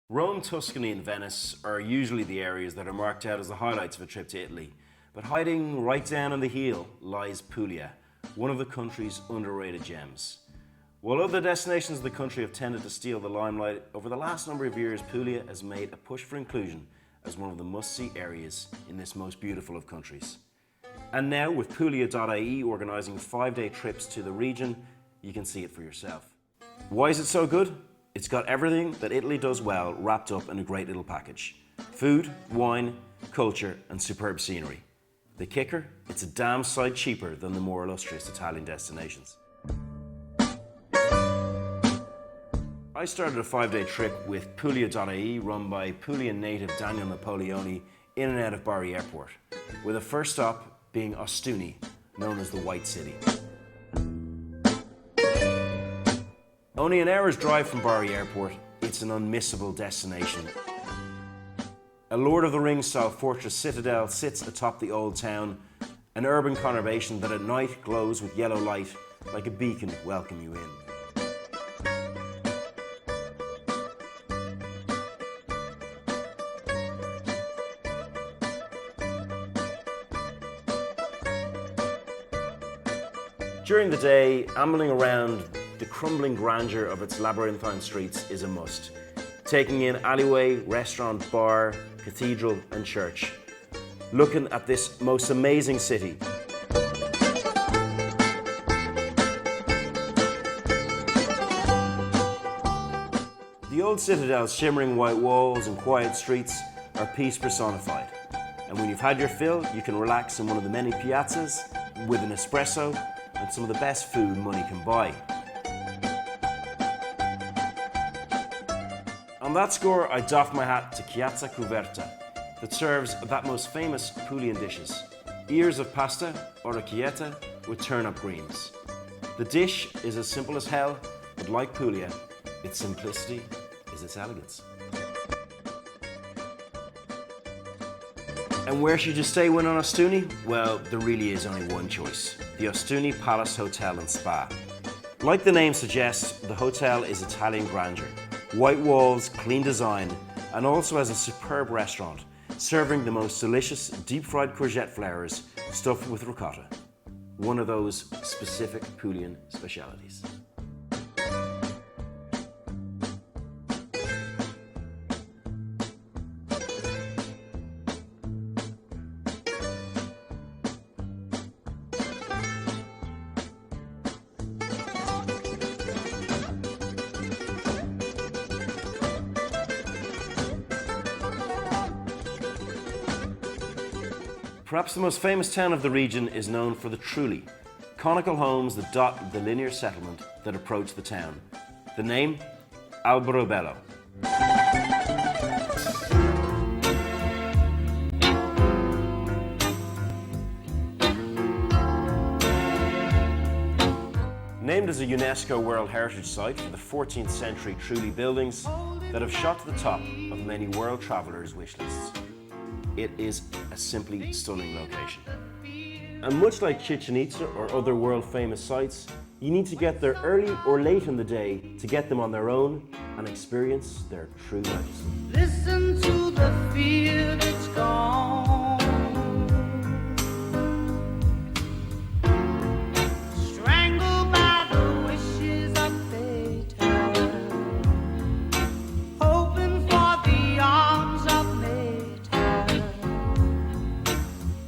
Rome, Tuscany and Venice are usually the areas that are marked out as the highlights of a trip to Italy. But hiding right down on the heel lies Puglia, one of the country's underrated gems. While other destinations of the country have tended to steal the limelight, over the last number of years Puglia has made a push for inclusion as one of the must-see areas in this most beautiful of countries. And now, with Puglia.ie organising 5-day trips to the region, you can see it for yourself. Why is it so good? It's got everything that Italy does well wrapped up in a great little package. Food, wine, culture and superb scenery. The kicker? It's a damn sight cheaper than the more illustrious Italian destinations. I started a 5-day trip with Puglia.ie run by Puglia native Daniel Napoleoni in and out of Bari Airport, with the first stop being Ostuni, known as the White City. Only an hour's drive from Bari Airport, it's an unmissable destination. A Lord of the Rings-style fortress citadel sits atop the old town, an urban conurbation that at night glows with yellow light like a beacon welcoming you in. During the day, ambling around the crumbling grandeur of its labyrinthine streets is a must, taking in alleyway, restaurant, bar, cathedral and church, looking at this most amazing city. The old citadel's shimmering white walls and quiet streets are peace personified, and when you've had your fill, you can relax in one of the many piazzas with an espresso and some of the best food money can buy. On that score, I doff my hat to Chiara Coverta, that serves that most famous Puglian dishes, ears of pasta, orecchietta, with turnip greens. The dish is as simple as hell, but like Puglia, its simplicity is its elegance. And where should you stay when on Ostuni? Well, there really is only one choice, the Ostuni Palace Hotel and Spa. Like the name suggests, the hotel is Italian grandeur. White walls, clean design, and also has a superb restaurant, serving the most delicious deep-fried courgette flowers stuffed with ricotta. One of those specific Puglian specialities. Perhaps the most famous town of the region is known for the Trulli, conical homes that dot the linear settlement that approach the town. The name? Alberobello. Named as a UNESCO World Heritage Site for the 14th century Trulli buildings that have shot to the top of many world travellers' wish lists. It is a simply stunning location. And much like Chichen Itza or other world-famous sites, you need to get there early or late in the day to get them on their own and experience their true majesty. Listen to the fear that's gone. Strangled by the wishes of fate. Hoping for the arms of nature.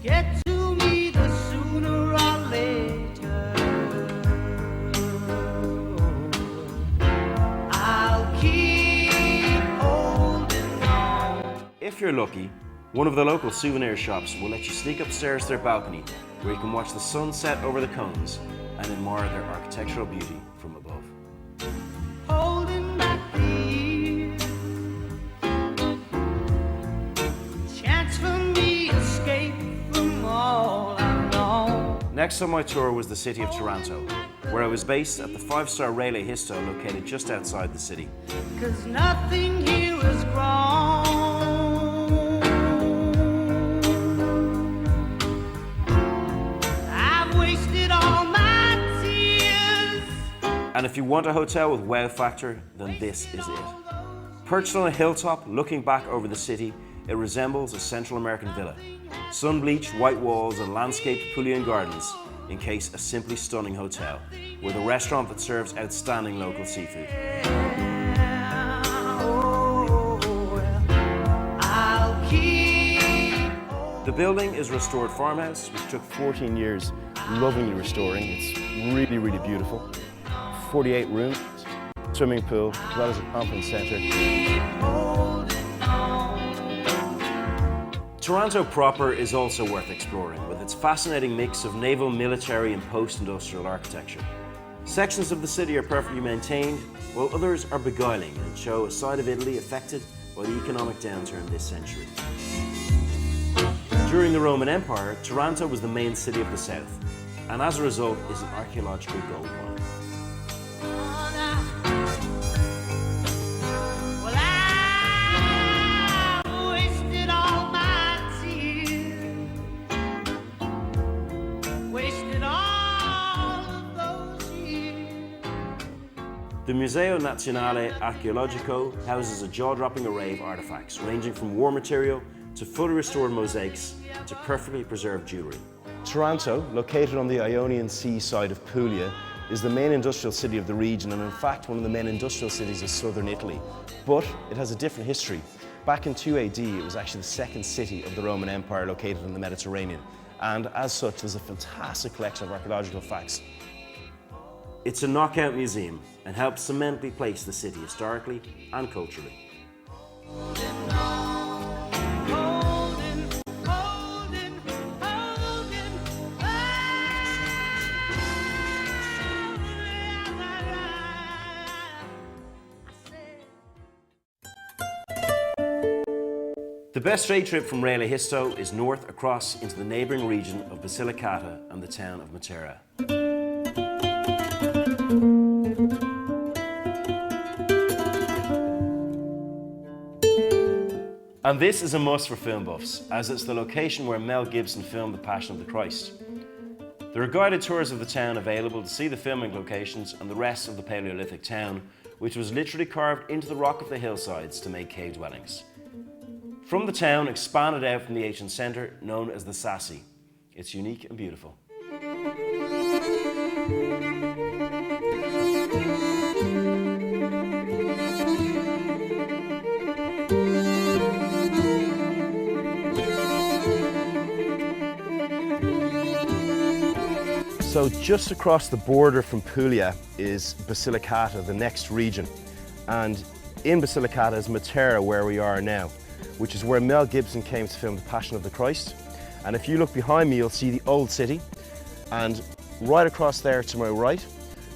Get to me the sooner or later. I'll keep holding on. If you're lucky, one of the local souvenir shops will let you sneak upstairs to their balcony where you can watch the sun set over the cones and admire their architectural beauty from above. Holding back the years. Chance for me escape from all I know. Next on my tour was the city of Taranto, where I was based at the 5-star Relais Histo located just outside the city. 'Cause nothing here is wrong. I've wasted all my tears. And if you want a hotel with wow factor, then this is it. Perched on a hilltop, looking back over the city, it resembles a Central American villa. Sun-bleached white walls and landscaped Puglian gardens encase a simply stunning hotel, with a restaurant that serves outstanding local seafood. The building is a restored farmhouse, which took 14 years lovingly restoring. It's really, really beautiful. 48 rooms, swimming pool, as well as a conference centre. Taranto proper is also worth exploring, with its fascinating mix of naval, military and post-industrial architecture. Sections of the city are perfectly maintained, while others are beguiling and show a side of Italy affected by the economic downturn this century. During the Roman Empire, Taranto was the main city of the south, and as a result is an archaeological gold mine. The Museo Nazionale Archeologico houses a jaw-dropping array of artifacts, ranging from war material to fully restored mosaics to perfectly preserved jewellery. Taranto, located on the Ionian Sea side of Puglia, is the main industrial city of the region and in fact one of the main industrial cities of southern Italy. But it has a different history. Back in 2 AD, it was actually the second city of the Roman Empire located in the Mediterranean. And as such, there's a fantastic collection of archaeological facts. It's a knockout museum and helps cementally place the city historically and culturally. The best straight trip from Relais Histo is north across into the neighbouring region of Basilicata and the town of Patria. And this is a must for film buffs, as it's the location where Mel Gibson filmed The Passion of the Christ. There are guided tours of the town available to see the filming locations and the rest of the Paleolithic town, which was literally carved into the rock of the hillsides to make cave dwellings. From the town, expanded out from the ancient centre, known as the Sassi. It's unique and beautiful. So just across the border from Puglia is Basilicata, the next region. And in Basilicata is Matera, where we are now, which is where Mel Gibson came to film The Passion of the Christ. And if you look behind me, you'll see the old city. And right across there to my right,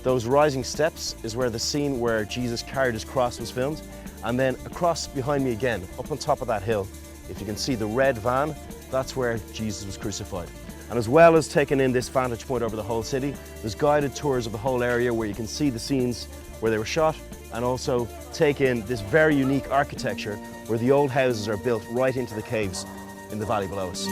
those rising steps is where the scene where Jesus carried his cross was filmed. And then across behind me again, up on top of that hill, if you can see the red van, that's where Jesus was crucified. And as well as taking in this vantage point over the whole city, there's guided tours of the whole area where you can see the scenes where they were shot and also take in this very unique architecture where the old houses are built right into the caves in the valley below us.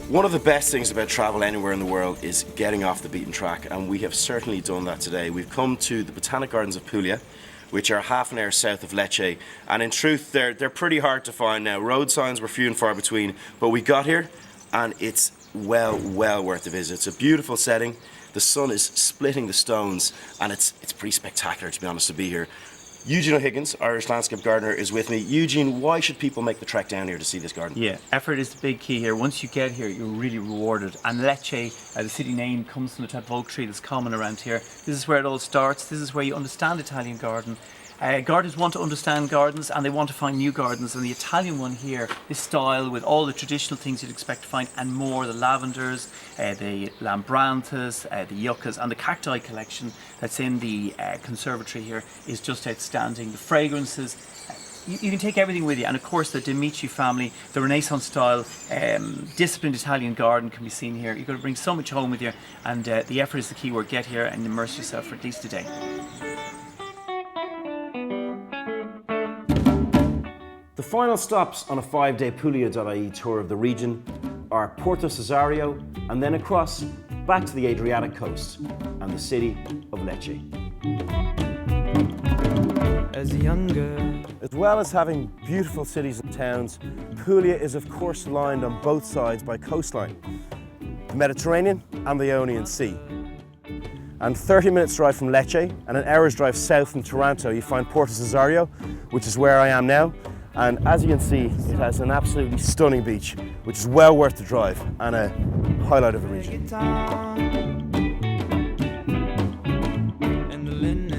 One of the best things about travel anywhere in the world is getting off the beaten track, and we have certainly done that today. We've come to the Botanic Gardens of Puglia, which are half an hour south of Lecce, and in truth they're pretty hard to find now. Road signs were few and far between, but we got here and it's well worth a visit. It's a beautiful setting, the sun is splitting the stones, and it's pretty spectacular, to be honest, to be here. Eugene O'Higgins, Irish landscape gardener, is with me. Eugene, why should people make the trek down here to see this garden? Yeah, effort is the big key here. Once you get here, you're really rewarded. And Lecce, the city name, comes from the type of oak tree that's common around here. This is where it all starts. This is where you understand Italian garden. Gardeners want to understand gardens and they want to find new gardens, and the Italian one here, this style with all the traditional things you'd expect to find and more, the lavenders, the lambranthus, the yuccas, and the cacti collection that's in the conservatory here is just outstanding. The fragrances, you can take everything with you, and of course the De Medici family, the Renaissance style, disciplined Italian garden can be seen here. You've got to bring so much home with you, and the effort is the key word. Get here and immerse yourself for at least a day. The final stops on a 5-day Puglia.ie tour of the region are Porto, Cesareo, and then across back to the Adriatic coast and the city of Lecce. As a younger, As well as having beautiful cities and towns, Puglia is of course lined on both sides by coastline, the Mediterranean and the Ionian Sea. And 30 minutes drive from Lecce and an hour's drive south from Taranto, you find Porto Cesareo, which is where I am now. And as you can see, it has an absolutely stunning beach, which is well worth the drive and a highlight of the region. guitar and the linen.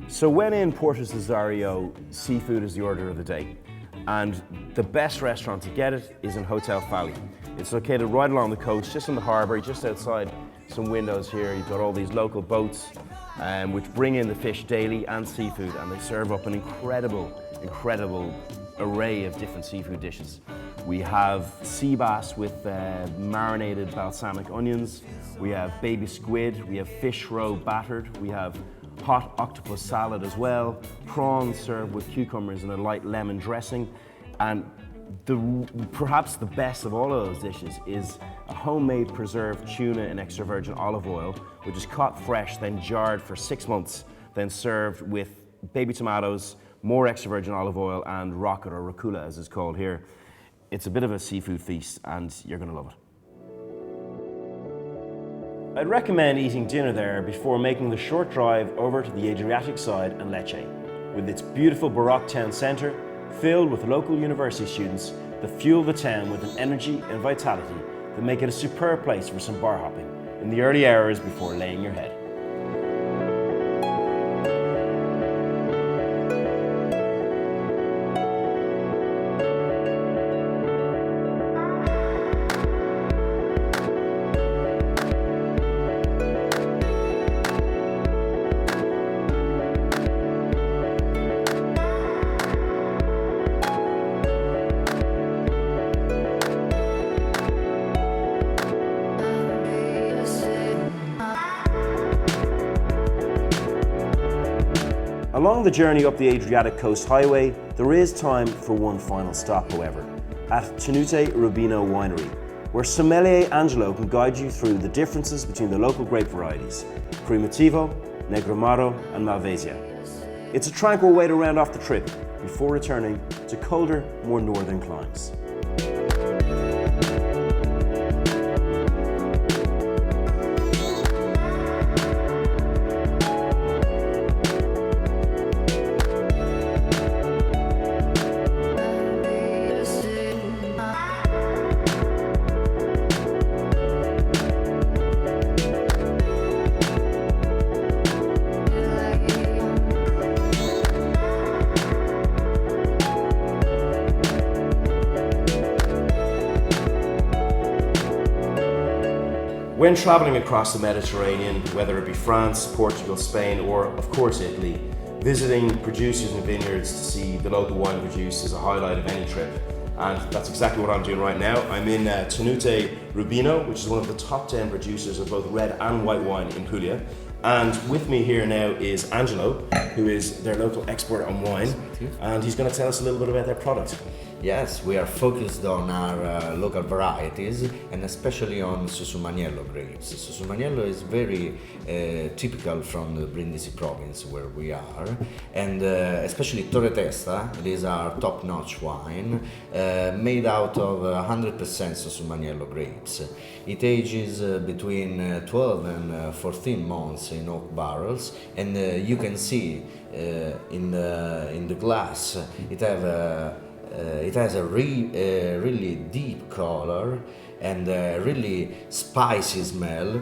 So when in Porto Cesareo, seafood is the order of the day. And the best restaurant to get it is in Hotel Fali. It's located right along the coast, just on the harbour, just outside some windows here. You've got all these local boats which bring in the fish daily and seafood, and they serve up an incredible array of different seafood dishes. We have sea bass with marinated balsamic onions. We have baby squid. We have fish roe battered. We have hot octopus salad as well. Prawns served with cucumbers and a light lemon dressing. And perhaps the best of all of those dishes is a homemade preserved tuna in extra virgin olive oil, which is caught fresh, then jarred for 6 months, then served with baby tomatoes, more extra virgin olive oil, and rocket or rucola as it's called here. It's a bit of a seafood feast and you're going to love it. I'd recommend eating dinner there before making the short drive over to the Adriatic side and Lecce, with its beautiful Baroque town centre filled with local university students that fuel the town with an energy and vitality that make it a superb place for some bar hopping in the early hours before laying your head. Along the journey up the Adriatic Coast Highway, there is time for one final stop, however, at Tenute Rubino Winery, where sommelier Angelo can guide you through the differences between the local grape varieties, Primitivo, Negromaro and Malvasia. It's a tranquil way to round off the trip before returning to colder, more northern climes. When travelling across the Mediterranean, whether it be France, Portugal, Spain, or of course Italy, visiting producers and vineyards to see the local wine produced is a highlight of any trip. And that's exactly what I'm doing right now. I'm in Tenute Rubino, which is one of the top 10 producers of both red and white wine in Puglia. And with me here now is Angelo, who is their local expert on wine, and he's going to tell us a little bit about their product. Yes, we are focused on our local varieties and especially on Susumaniello grapes. Susumaniello is very typical from the Brindisi province where we are, and especially Torre Testa, it is our top-notch wine made out of 100% Susumaniello grapes. It ages between 12 and 14 months in oak barrels, and you can see in the glass it has a really deep color and a really spicy smell.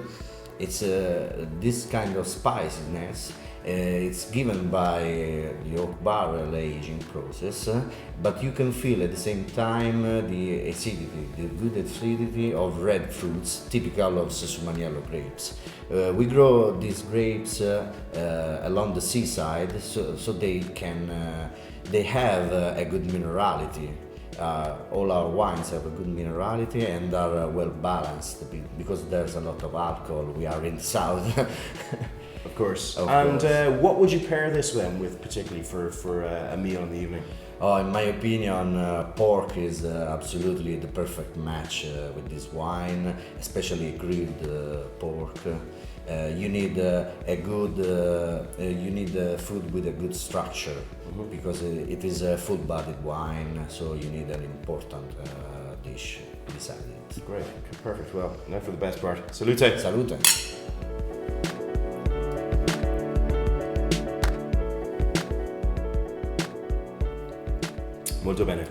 It's this kind of spiciness. It's given by the oak barrel aging process, but you can feel at the same time the acidity, the good acidity of red fruits, typical of Susumaniello grapes. We grow these grapes along the seaside, so they have a good minerality. All our wines have a good minerality and are well balanced because there's a lot of alcohol. We are in the south. Of course. Of And course. what would you pair this with, particularly for a meal in the evening? Oh, in my opinion, pork is absolutely the perfect match with this wine, especially grilled pork. You need a good, you need food with a good structure because it is a full-bodied wine, so you need an important dish beside it. Great, okay, perfect. Well, now for the best part. Salute. Salute. Molto bene.